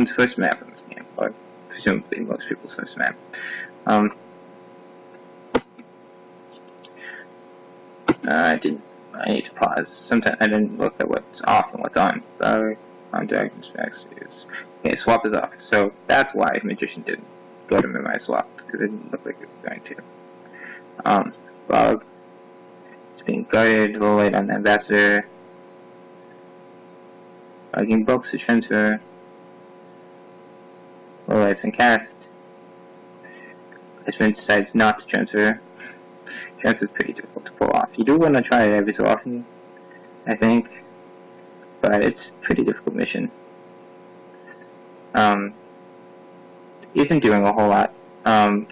everyone's first map in this game, or presumably most people's first map. I need to pause. Sometimes I didn't look at what's off and what's on. Sorry, on Dragon Specs. Okay, swap is off. So that's why Magician didn't go to minimize swap, because it didn't look like it was going to. Bug. It's being guarded. Low light on the ambassador. Bugging books to transfer. Low lights and cast. Iceman decides not to transfer. Transfer is pretty difficult to pull off. You do want to try it every so often, I think, but it's a pretty difficult mission. Isn't doing a whole lot. I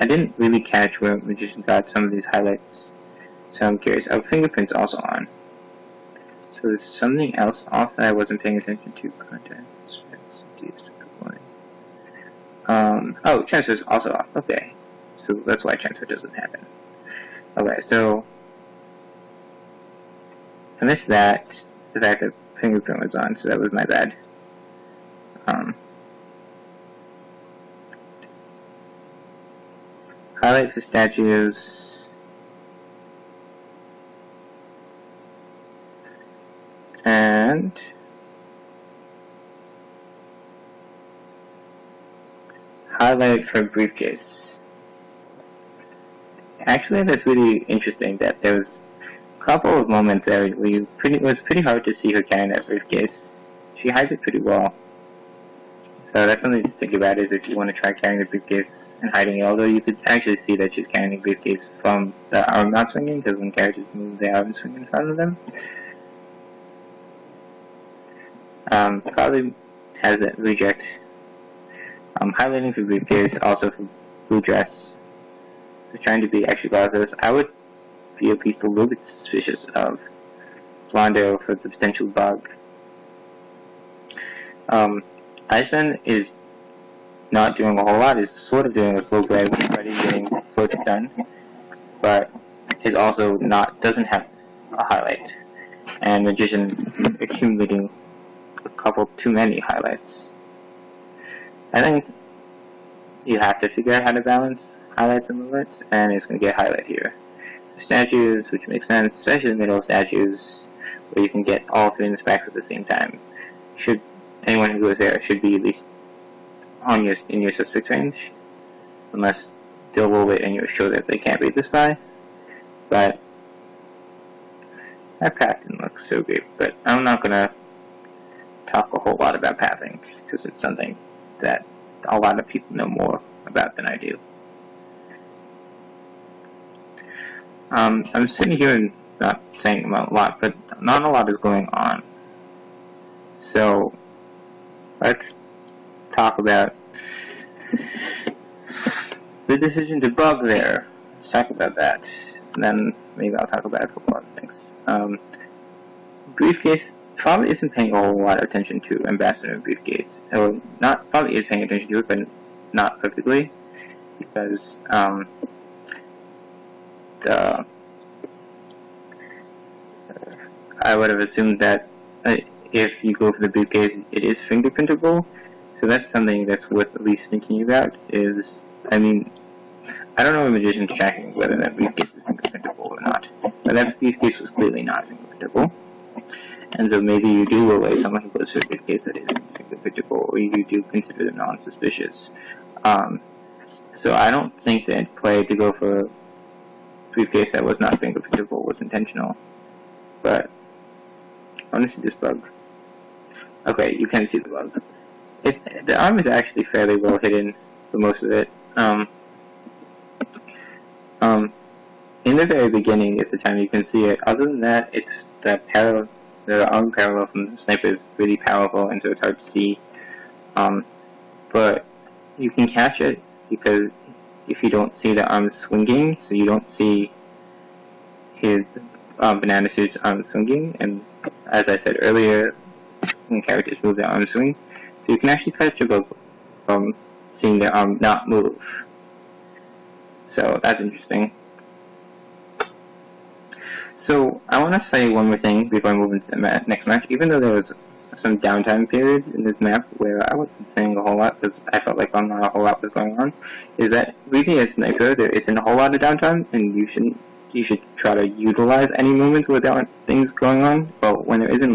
didn't really catch where Magician got some of these highlights, so I'm curious. Oh, fingerprints also on. So there's something else off that I wasn't paying attention to. Oh, transfer is also off. Okay, so that's why transfer doesn't happen. Okay, so I missed that. The fact that fingerprint was on, so that was my bad. Highlight for statues. And highlight for briefcase. Actually, that's really interesting that there was a couple of moments there where it was pretty hard to see her carrying that briefcase. She hides it pretty well. So that's something to think about, is if you want to try carrying the briefcase and hiding it, although you could actually see that she's carrying the briefcase from the arm not swinging, because when characters move, the arm swing in front of them. Probably has that reject. Highlighting for briefcase, also for blue dress. So trying to be extra positive. I would be at least a little bit suspicious of Blondo for the potential bug. Iceman is not doing a whole lot, is sort of doing a slow grade when already getting floats done, but is also doesn't have a highlight. And Magician accumulating a couple too many highlights. I think you have to figure out how to balance highlights and movements, and it's going to get highlight here. The statues, which makes sense, especially the middle statues, where you can get all three in the specs at the same time. Anyone who goes there should be at least in your suspect's range, unless they'll roll it and you're sure that they can't beat the spy. But that path didn't look so great, but I'm not going to talk a whole lot about pathing, because it's something that a lot of people know more about than I do. I'm sitting here and not saying a lot, but not a lot is going on. So let's talk about the decision to bug there. Let's talk about that. And then maybe I'll talk about a couple other things. Briefcase probably isn't paying a whole lot of attention to Ambassador Briefcase. Or probably is paying attention to it, but not perfectly. Because I would have assumed that if you go for the briefcase, it is fingerprintable. So that's something that's worth at least thinking about. I don't know if Magician's tracking whether that briefcase is fingerprintable or not. But that briefcase was clearly not fingerprintable. And so maybe you do away someone who goes for a briefcase that isn't fingerprintable, or you do consider them non-suspicious. So I don't think that play to go for a briefcase that was not fingerprintable was intentional. But I want to see this bug. Okay, you can see the bug. The arm is actually fairly well hidden for most of it. In the very beginning is the time you can see it. Other than that, it's the arm parallel from the sniper is really powerful, and so it's hard to see. But you can catch it because if you don't see the arm swinging, so you don't see his banana suit's arm swinging, and as I said earlier, when characters move their arm swing, so you can actually catch a bug from seeing their arm not move. So that's interesting. So I want to say one more thing before I move into the next match. Even though there was some downtime periods in this map where I wasn't saying a whole lot because I felt like not a whole lot was going on, is that really as sniper there isn't a whole lot of downtime, and you should try to utilize any moments without things going on. But when there isn't,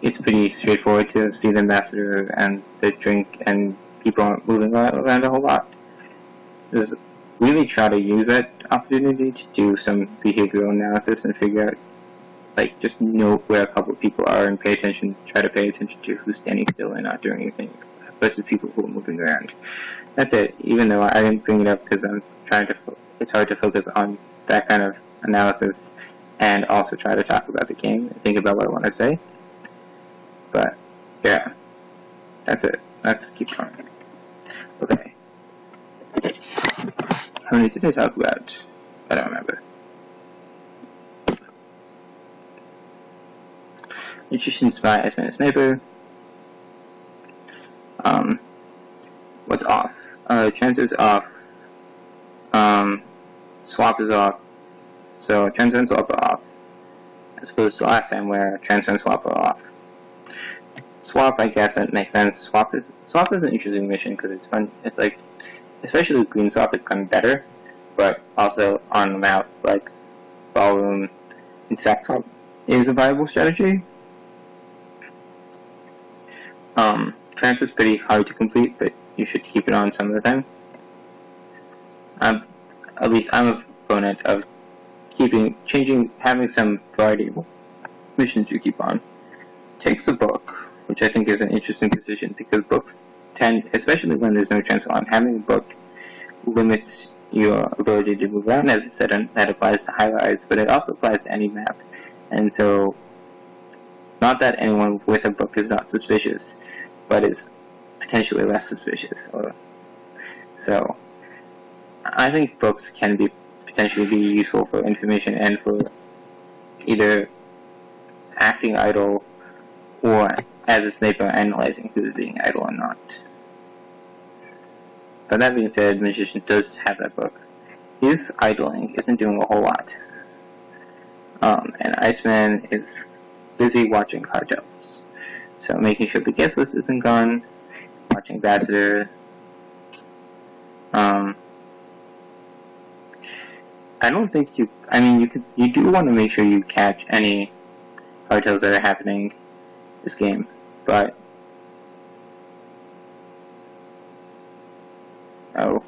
it's pretty straightforward to see the ambassador and the drink and people aren't moving around a whole lot. Just really try to use that opportunity to do some behavioral analysis and figure out, just note where a couple of people are and try to pay attention to who's standing still and not doing anything versus people who are moving around. That's it, even though I didn't bring it up because it's hard to focus on that kind of analysis and also try to talk about the game and think about what I want to say. But, yeah, that's it. Let's keep going. Okay. How many did I talk about? I don't remember. Magician, Spy, Iceman, Sniper. What's off? Transfer's off. Swap is off. So transfer and swap are off. As opposed to last time where transfer and swap are off. Swap, I guess that makes sense. Swap is an interesting mission because it's fun. It's like, especially with green swap, it's gotten better. But also on the map, like ballroom and stack swap is a viable strategy. Transfer is pretty hard to complete, but you should keep it on some of the time. At least I'm a proponent of having some variety of missions you keep on. Takes a book, which I think is an interesting decision because books tend, especially when there's no transfer on, having a book limits your ability to move around. As I said, and that applies to high-rise, but it also applies to any map. And so, not that anyone with a book is not suspicious, but is potentially less suspicious. So, I think books can potentially be useful for information and for either acting idle or as a sniper analyzing who's being idle or not. But that being said, Magician does have that book. His idling isn't doing a whole lot. And Iceman is busy watching cartels. So making sure the guest list isn't gone, watching Ambassador. I don't think you do want to make sure you catch any cartels that are happening this game, but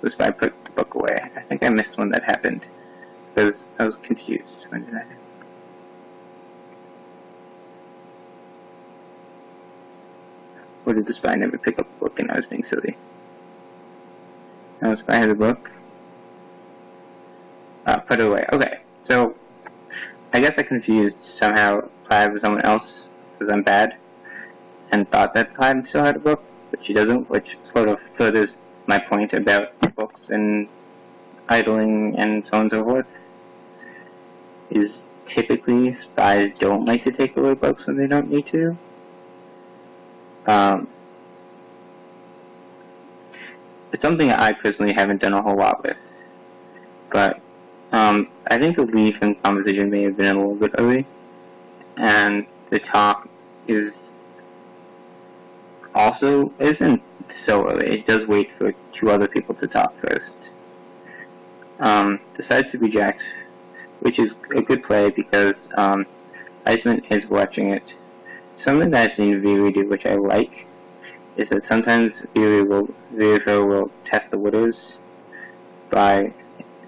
the spy put the book away. I think I missed one that happened because I was confused. When did that happen? Or did the spy never pick up the book and I was being silly? No, the spy had the book. Put it away. Okay, so I guess I confused somehow Clive with someone else because I'm bad and thought that Clive still had a book, but she doesn't, which sort of furthers my point about books and idling and so on and so forth. Is typically spies don't like to take away books when they don't need to. It's something I personally haven't done a whole lot with, but I think the leaf in conversation may have been a little bit early, and the talk isn't so early. It does wait for two other people to talk first. Decides to reject, which is a good play because Iceman is watching it. Something that I've seen Viri do, which I like, is that sometimes Viri will test the widows by...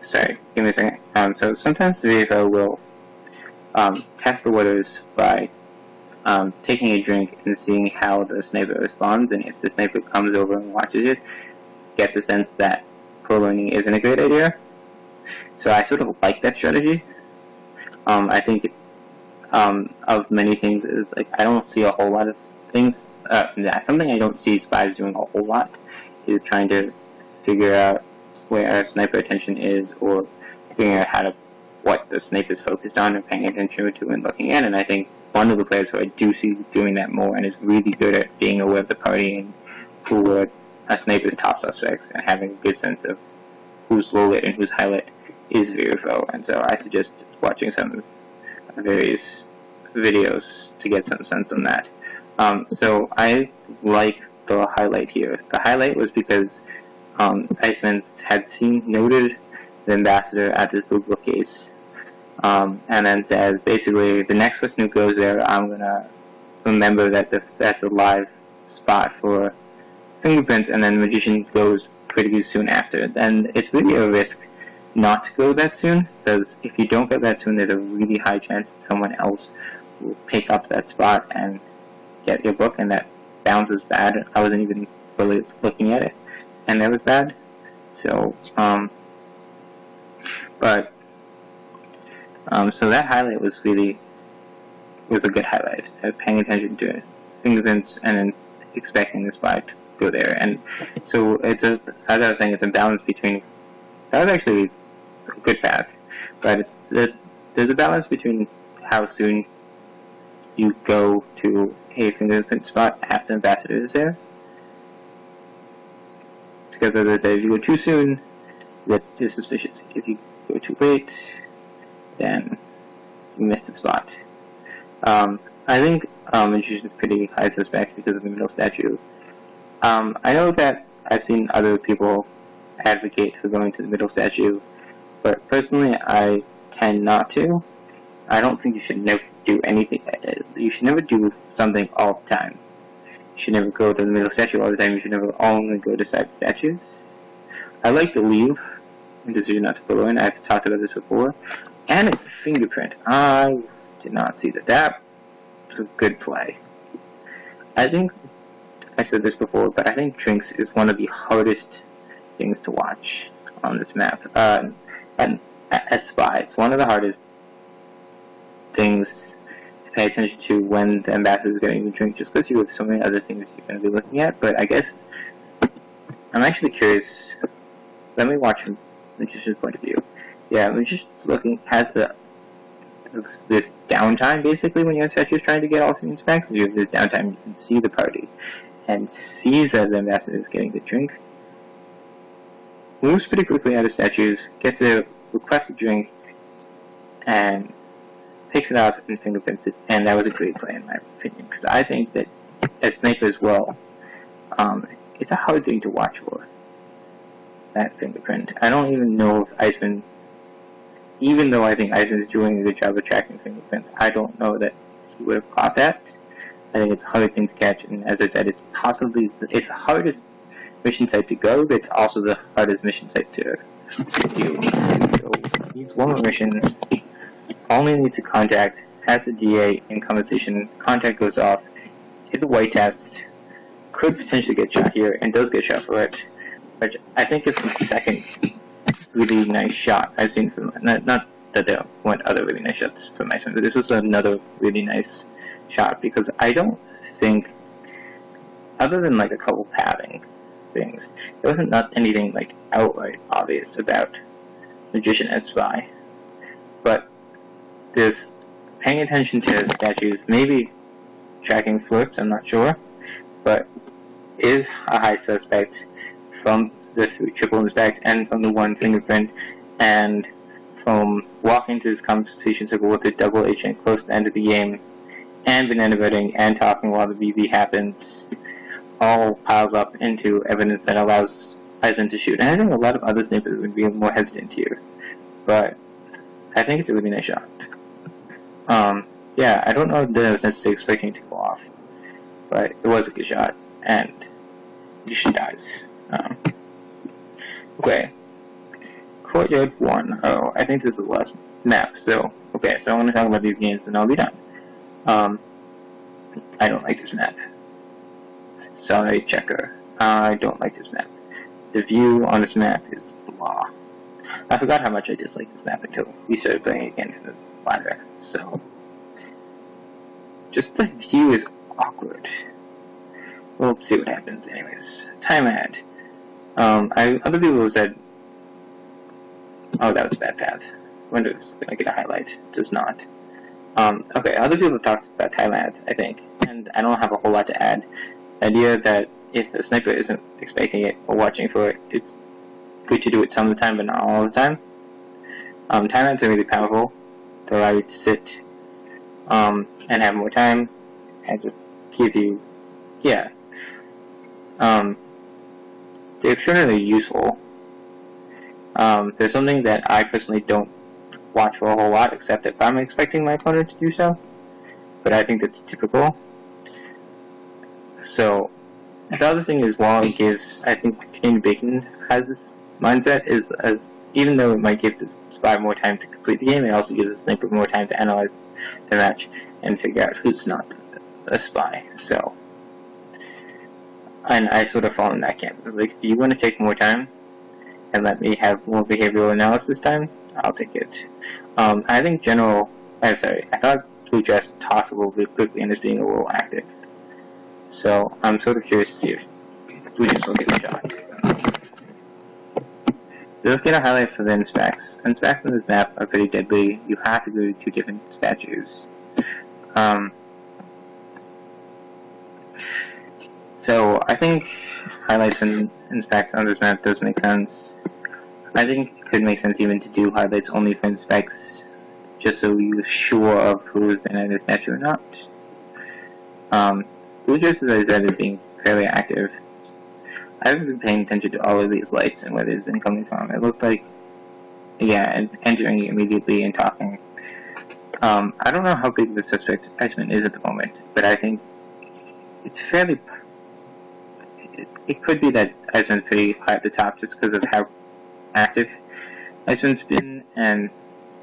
Sorry, give me a second. So sometimes Viri will test the widows by taking a drink and seeing how the sniper responds, and if the sniper comes over and watches it, gets a sense that prolonging isn't a great idea. So I sort of like that strategy. I think of many things is like I don't see a whole lot of things. Something I don't see spies doing a whole lot is trying to figure out where sniper attention is, or figuring out what the sniper is focused on and paying attention to and looking at. And I think one of the players who I do see doing that more and is really good at being aware of the party and who are a sniper's top suspects and having a good sense of who's low lit and who's high lit is Virifo. And so I suggest watching some of Viri's videos to get some sense on that. So I like the highlight here. The highlight was because Iceman had noted the ambassador at this blue bookcase, and then said basically the next person who goes there, I'm gonna remember that that's a live spot for fingerprints, and then the magician goes pretty soon after. Then it's really a risk not to go that soon, because if you don't go that soon, there's a really high chance that someone else will pick up that spot and get your book, and that bounce was bad. I wasn't even really looking at it, and that was bad. So, so that highlight was a good highlight. Paying attention to fingerprints and then expecting the spot to go there, and so as I was saying, it's a balance between. That was actually a good path, but there's a balance between how soon you go to a fingerprint spot after ambassador is there. Because as I said, if you go too soon, you're suspicious. If you go too late, then you miss the spot. I think Magician is pretty high suspect because of the middle statue. I know that I've seen other people advocate for going to the middle statue, but personally I tend not to. I don't think you should never do anything. You should never do something all the time. You should never go to the middle statue all the time. You should never only go to side statues. I like to leave and decision not to go in. I've talked about this before. And a fingerprint. I did not see that. That was a good play. I think I've said this before, but I think drinks is one of the hardest things to watch on this map. And as Spy, it's one of the hardest things to pay attention to when the ambassador is getting the drink, just because you have so many other things you're going to be looking at. But I guess I'm actually curious. Let me watch from Magician's point of view. Yeah, Magician's has this downtime basically when your statue is trying to get all things back. So you have this downtime, you can see the party and sees that the ambassador is getting the drink. Moves pretty quickly out of statues, gets a requested drink, and picks it up and fingerprints it, and that was a great play in my opinion, because I think that as sniper as well, it's a hard thing to watch for, that fingerprint. I don't even know if Iceman, even though I think Iceman is doing a good job of tracking fingerprints, I don't know that he would have caught that. I think it's a hard thing to catch, and as I said, it's the hardest mission type to go, but it's also the hardest mission type to do. So, needs one more mission, only needs to contact, has the DA in conversation, contact goes off, hits a white test, could potentially get shot here, and does get shot for it, which I think is the second really nice shot I've seen from, not that there weren't other really nice shots from Iceman, but this was another really nice shot, because I don't think, other than like a couple padding things, there wasn't anything like outright obvious about Magician as Spy, but this paying attention to statues, maybe tracking flirts, I'm not sure, but is a high suspect from the triple inspect and from the one fingerprint, and from walking to this conversation circle with a double agent close to the end of the game, and banana voting and talking while the BB happens, all piles up into evidence that allows Iceman to shoot. And I think a lot of other snipers would be more hesitant here, but I think it's a really nice shot. Yeah, I don't know if I was necessarily expecting it to go off, but it was a good shot, and Magician dies. Okay. Courtyard 1. Oh, I think this is the last map, so, okay, so I want to talk about these games and I'll be done. I don't like this map. Sorry, checker. I don't like this map. The view on this map is blah. I forgot how much I dislike this map until we started playing again for the ladder, so. Just the view is awkward. We'll see what happens anyways. Time ad. Other people have said, oh, that was a bad path. Windows gonna get a highlight. Does not. Okay, other people have talked about time ad, I think, and I don't have a whole lot to add. The idea that if a sniper isn't expecting it or watching for it, it's good to do it some of the time, but not all the time. Time ads are really powerful. They allow you to sit and have more time, and just give you, yeah, they're extremely useful. There's something that I personally don't watch for a whole lot, except if I'm expecting my opponent to do so, but I think that's typical. So, the other thing is, while it gives, I think King Bacon has this mindset, is as even though it might give the spy more time to complete the game, it also gives the sniper more time to analyze the match and figure out who's not a spy. So, and I sort of fall in that camp. Like, if you want to take more time and let me have more behavioral analysis time, I'll take it. I think I thought Blue Dress tossed a little bit quickly and is being a little active. So, I'm sort of curious to see if Blue Dress will get a shot. So let's get a highlight for the inspects. Inspects on this map are pretty deadly. You have to go to 2 different statues. So I think highlights and inspects on this map does make sense. I think it could make sense even to do highlights only for inspects, just so you're sure of who has been at the statue or not. Blue Dress, as I said, is being fairly active. I haven't been paying attention to all of these lights and where they've been coming from. It looked like, yeah, and entering immediately and talking. I don't know how big of a suspect Iceman is at the moment, but I think it's fairly. It could be that Iceman's pretty high at the top just because of how active Iceman's been and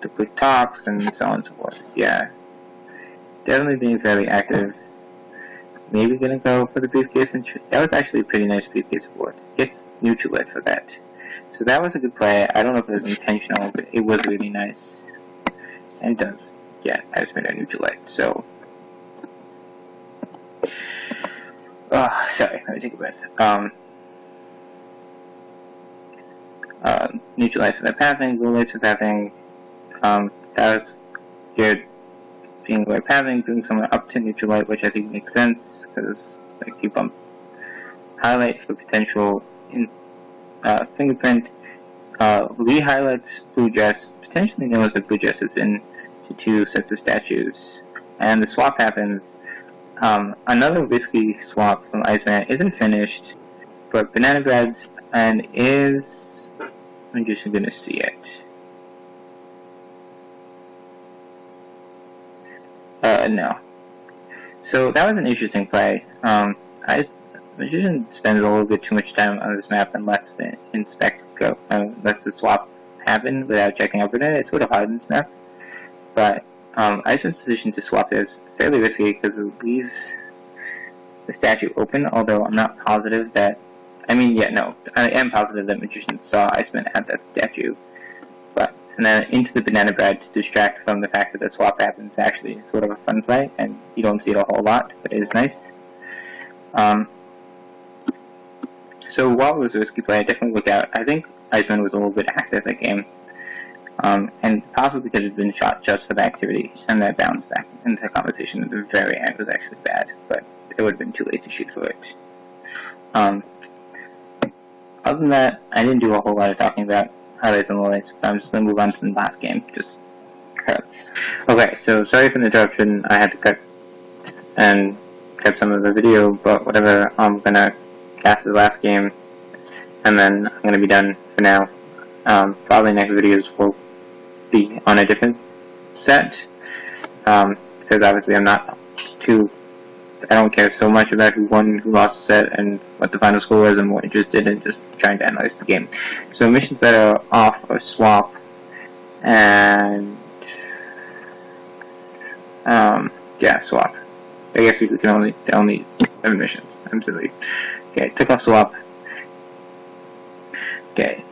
the quick talks and so on and so forth. Yeah, definitely being fairly active. Maybe gonna go for the briefcase, and that was actually a pretty nice briefcase award. Gets neutral lit for that. So that was a good play. I don't know if it was intentional, but it was really nice. And does get Iceman a neutral lit. So, sorry, let me take a breath. Neutral light for the pathing, blue lights for pathing. That was good. Being the right pathing, bring someone up to neutral light, which I think makes sense, because like you bump highlight for potential fingerprint. Re-highlights Blue Dress, potentially knows that Blue Dress has been to 2 sets of statues. And the swap happens. Another risky swap from Iceman isn't finished, but Banana Bread's and is. I'm just gonna see it. No. So that was an interesting play. Magician spends a little bit too much time on this map and lets the inspects go, lets the swap happen without checking up with it. It's sort of hard in this map, but Iceman's decision to swap there is fairly risky because it leaves the statue open. Although I'm not positive that. I am positive that Magician saw Iceman at that statue, but. And then into the banana bread to distract from the fact that the swap happens is actually sort of a fun play, and you don't see it a whole lot, but it is nice. So while it was a risky play, I definitely look out. I think Iceman was a little bit active that game, and possibly could have been shot just for the activity, and that bounce back into the conversation at the very end was actually bad, but it would have been too late to shoot for it. Other than that, I didn't do a whole lot of talking about highlights and lowlights, but I'm just going to move on to the last game, just because. Okay, so sorry for the interruption. I had to cut some of the video, but whatever. I'm going to cast the last game, and then I'm going to be done for now. Probably next videos will be on a different set, because obviously I don't care so much about who won, who lost the set, and what the final score was. I'm more interested in just trying to analyze the game. So missions that are off or swap, and yeah, swap. I guess you can only 7 missions. I'm silly. Okay, took off swap. Okay,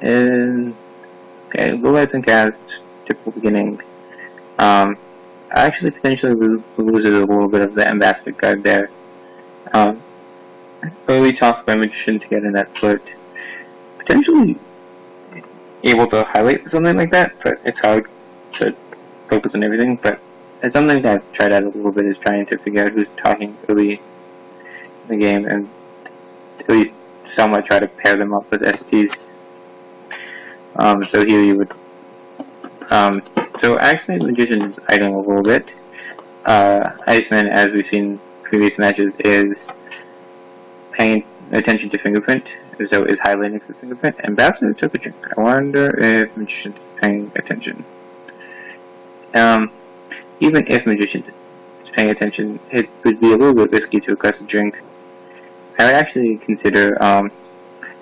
blue lights and cast, typical beginning. Actually, potentially loses a little bit of the ambassador card there. Early talk by Magician to get in that foot. Potentially able to highlight something like that, but it's hard to focus on everything. But it's something that I've tried out a little bit, is trying to figure out who's talking early in the game, and at least somewhat try to pair them up with STs. So here you would. So actually, Magician is idling a little bit. Iceman, as we've seen in previous matches, is paying attention to fingerprint, so is highlighting the fingerprint, and Bowser took a drink. I wonder if Magician is paying attention. Even if Magician is paying attention, it would be a little bit risky to request a drink. I would actually consider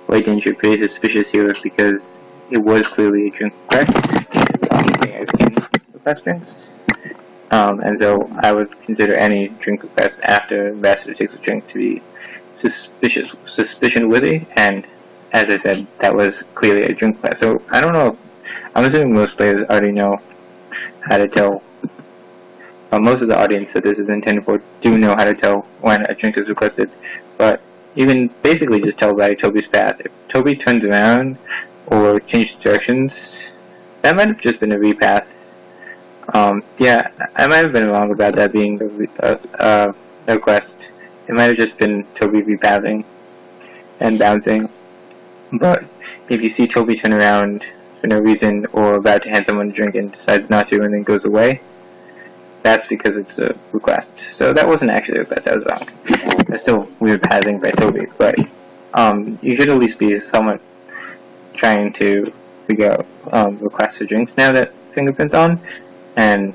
White Danger pretty suspicious here because it was clearly a drink request. As can request drinks. And so I would consider any drink request after Ambassador takes a drink to be suspicion-worthy, and as I said, that was clearly a drink request. So I don't know. I'm assuming most players already know how to tell. Most of the audience that this is intended for do know how to tell when a drink is requested, but you can basically just tell by Toby's path. If Toby turns around or changes directions, that might have just been a repath. Yeah, I might have been wrong about that being the request. It might have just been Toby repathing and bouncing. But if you see Toby turn around for no reason or about to hand someone a drink and decides not to and then goes away, that's because it's a request. So that wasn't actually a request, I was wrong. That's still weird pathing by Toby, but you should at least be somewhat trying to figure out requests for drinks now that fingerprint's on, and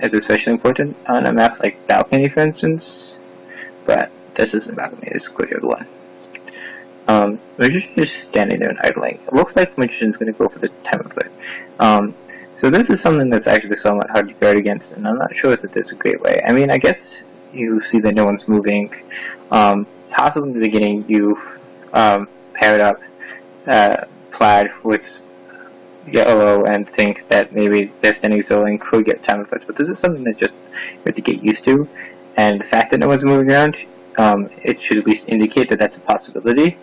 it's especially important on a map like Balcony, for instance. But this isn't Balcony, this is Courtyard 1. Magician is standing there and idling. It looks like Magician's going to go for the timer flip. So this is something that's actually somewhat hard to guard against, and I'm not sure if there's a great way. I mean, I guess you see that no one's moving. Possibly in the beginning you paired up Plaid with Yellow and think that maybe they're standing still and could get time effects, but this is something that just you have to get used to, and the fact that no one's moving around, it should at least indicate that that's a possibility.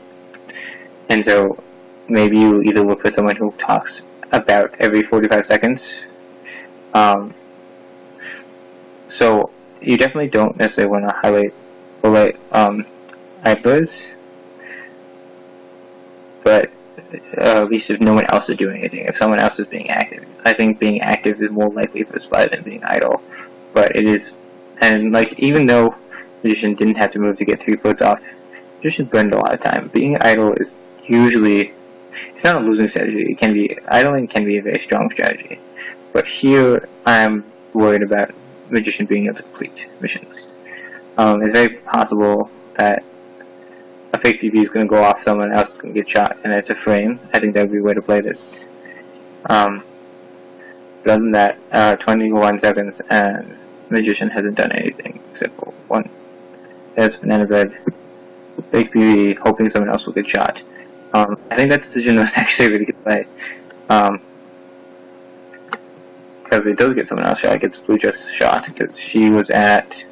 And so maybe you either look for someone who talks about every 45 seconds. So you definitely don't necessarily want to highlight idlers, but at least if no one else is doing anything, if someone else is being active. I think being active is more likely for Spy than being idle, but it is, and like, even though Magician didn't have to move to get 3 floats off, Magician burned a lot of time. Being idle is usually, it's not a losing strategy. It can be, idling can be a very strong strategy, but here I'm worried about Magician being able to complete missions. It's very possible that a fake PB is going to go off, someone else is going to get shot, and it's a frame. I think that would be a way to play this. But other than that, 21 seconds, and Magician hasn't done anything except for one. There's Banana Bread, fake PB, hoping someone else will get shot. I think that decision was actually a really good play. Because it does get someone else shot, it gets Blue just shot, because she was at,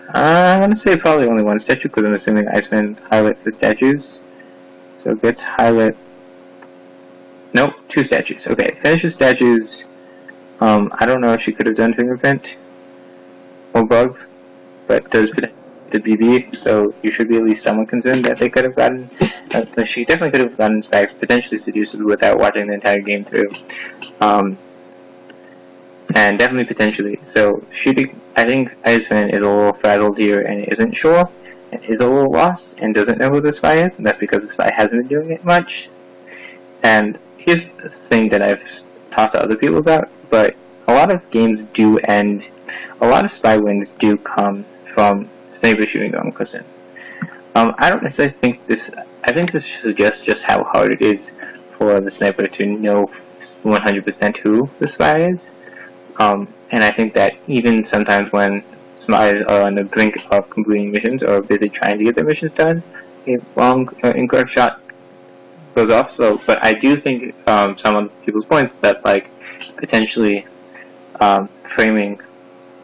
I'm going to say probably only one statue, because I'm assuming Iceman highlight the statues. So it gets highlight, nope, 2 statues. Okay, finishes statues. I don't know if she could have done fingerprint or bug, but does the BB, so you should be at least somewhat concerned that they could have gotten, she definitely could have gotten specs, potentially seduced without watching the entire game through. And definitely potentially. So I think Iceman is a little frazzled here and isn't sure, and is a little lost, and doesn't know who the spy is, and that's because the spy hasn't been doing it much. And here's the thing that I've talked to other people about, but a lot of games do end, a lot of spy wins do come from sniper shooting the wrong person. I don't necessarily think this, I think this suggests just how hard it is for the sniper to know 100% who the spy is. And I think that even sometimes when spies are on the brink of completing missions or busy trying to get their missions done, a wrong incorrect shot goes off. So, but I do think some of people's points that like potentially framing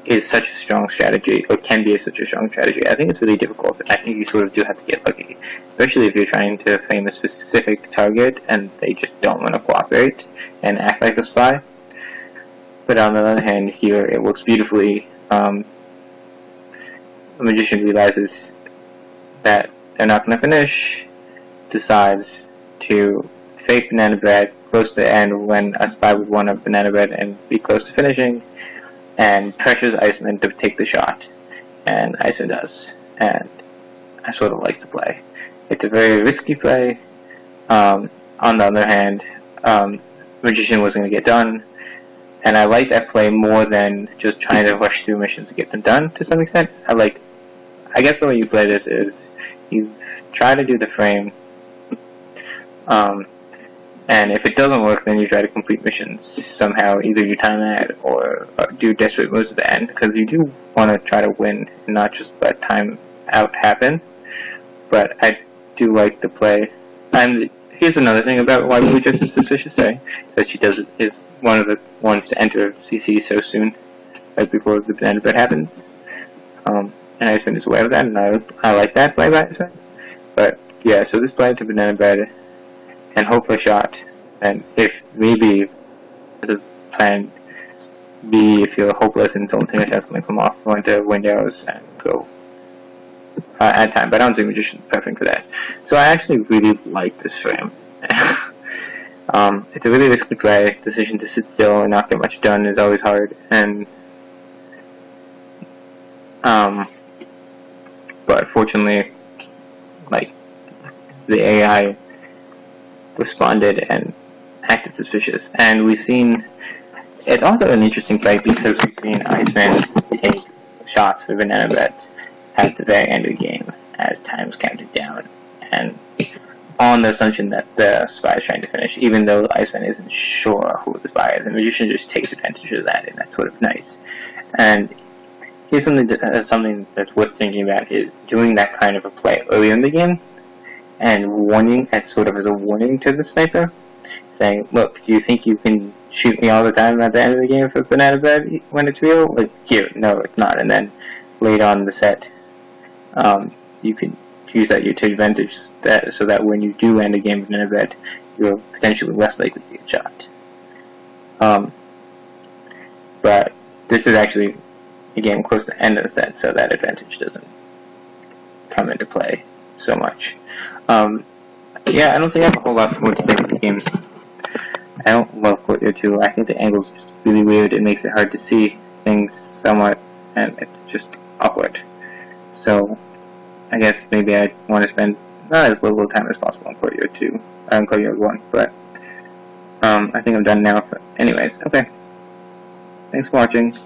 is such a strong strategy, or can be such a strong strategy. I think it's really difficult. I think you sort of do have to get lucky, especially if you're trying to frame a specific target and they just don't want to cooperate and act like a spy. But on the other hand, here it works beautifully. The Magician realizes that they're not going to finish, decides to fake banana bread close to the end when a spy would want a banana bread and be close to finishing, and pressures Iceman to take the shot, and Iceman does, and I sort of like the play. It's a very risky play. On the other hand, Magician was going to get done, and I like that play more than just trying to rush through missions to get them done to some extent. I guess the way you play this is you try to do the frame, and if it doesn't work, then you try to complete missions somehow. Either you time that or do desperate moves at the end, because you do want to try to win and not just let time out happen. But I do like the play. And here's another thing about why we were just as suspicious, that she is one of the ones to enter CC so soon, right before the banana bread happens. And Iceman is aware of that, and I like that play by Iceman. But yeah, so this play to banana bread and hope for a shot, and if maybe as a plan B, if you're hopeless and don't think a shot's going to come off, go into windows and go at time. But I don't think Magician's perfect for that. So I actually really like this frame. It's a really risky play. Decision to sit still and not get much done is always hard, and but fortunately, like, the AI responded and acted suspicious, and we've seen, it's also an interesting play because we've seen Iceman take shots for banana breads at the very end of the game as time's counted down, and on the assumption that the spy is trying to finish, even though Iceman isn't sure who the spy is. The Magician just takes advantage of that, and that's sort of nice. And here's something that's worth thinking about, is doing that kind of a play earlier in the game, and warning, as sort of as a warning to the sniper, saying, look, do you think you can shoot me all the time at the end of the game for banana bread when it's real? Like, here, no, it's not. And then later on in the set, you can use that to advantage, so that when you do end a game of banana bread, you're potentially less likely to get shot. But this is actually a game close to the end of the set, so that advantage doesn't come into play so much. Yeah, I don't think I have a whole lot more to say about this game. I don't love Courtyard 2. I think the angle's just really weird. It makes it hard to see things somewhat, and it's just awkward. So, I guess maybe I want to spend not as little time as possible on Courtyard 2, on Courtyard 1, but I think I'm done now. But anyways, okay. Thanks for watching.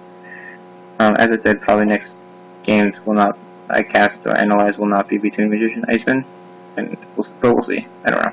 As I said, probably next games will not, I cast or analyze, will not be between Magician and Iceman, but we'll see. I don't know.